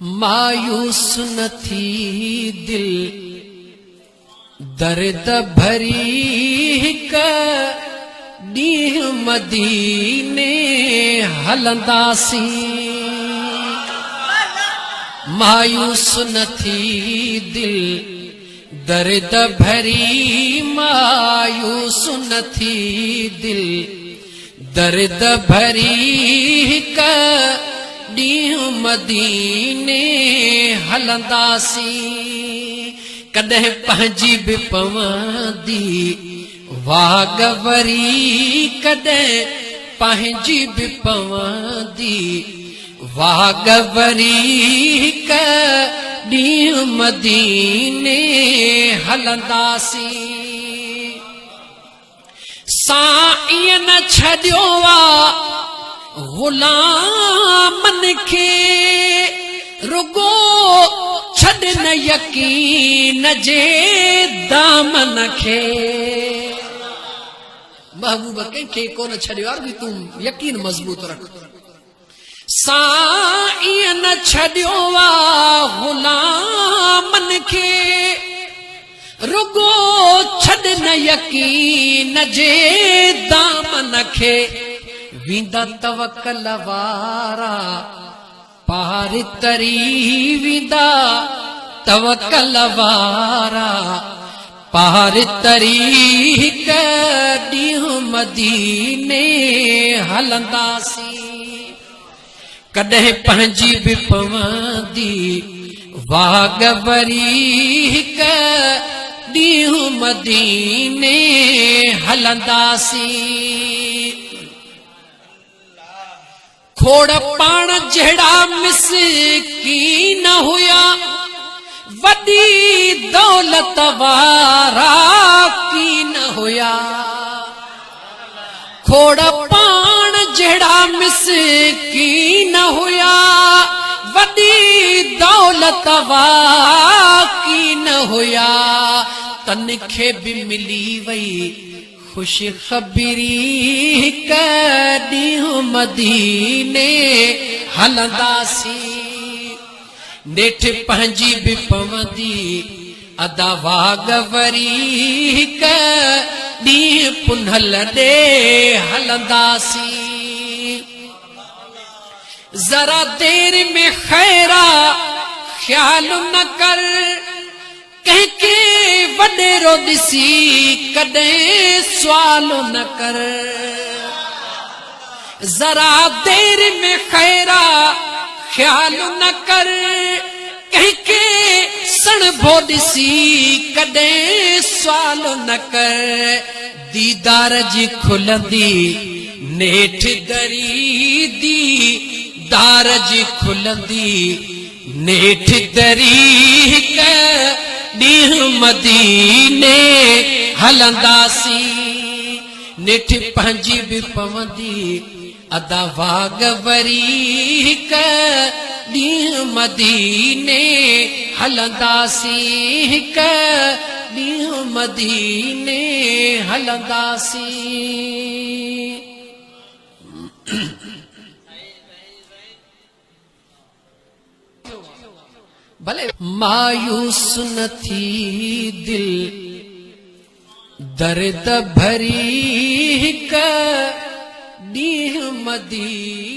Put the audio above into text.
मायूस न थी दिल दर्द भरी हिक ॾींहुं मदीने हलंदासीं। मायूस न थी दिल दर्द भरी, मायूस न थी दिल दर्द भरी हिक ॾींहुं मदीने हलंदासीं। कॾहिं पंहिंजी बि पवंदी वागवरी, कॾहिं पंहिंजी बि पवंदी वागवरी हिक ॾींहुं मदीने हलंदासीं। साईं न छॾियो आ ग़ुलामन खे, रुगो छॾ न यकीन जे दामन खे। महबूब कंहिंखे कोन छॾियो आहे, भी तूं यकीन मज़बूत रख। साईं न छॾियो आहे ग़ुलामन खे, रुगो छॾ न यकीन जे दामन खे। वींदा तवकल वारा पार तरी, वींदा तवकल वारा पार तरी हिक ॾींहुं मदीने हलंदासीं। कॾहिं पंहिंजी बि पवंदी वागवरी हिक ॾींहुं मदीने हलंदासीं। खोड़ पाण जहिड़ा मिसकीन हुया, वॾी दौलत वारा कीन हुया। खोड़ पाण जहिड़ा मिसकीन हुया, वॾी दौलत वारा कीन हुया। तन खे बि मिली वई खुश ख़बरी, हिक ॾींहुं मदीने हलंदासीं। नेठ पंहिंजी बि पवंदी अदा वागवरी, हिक ॾींहुं पुनल ॾे हलंदासीं। ज़रा देर में खैरा ख्याल न कर, कंहिंखे वॾेरो ॾिसी कॾहिं सुवाल न कर। ज़रा देर में खैरा ख्याल न कर, कंहिंखे सणभो ॾिसी कॾहिं सुवाल न कर। दीदार जी खुलंदी नेठ दरी, दीदार जी खुलंदी नेठ दरी हिक ॾींहुं मदीने हलंदासीं। नेठ पंहिंजी बि पवंदी अदा वागवरी, हिक ॾींहुं मदीने हलंदासीं। हिक ॾींहुं मदीने हलंदासीं। भले मायूस न थी दिल दर्द भरी हिक ॾींहुं मदीने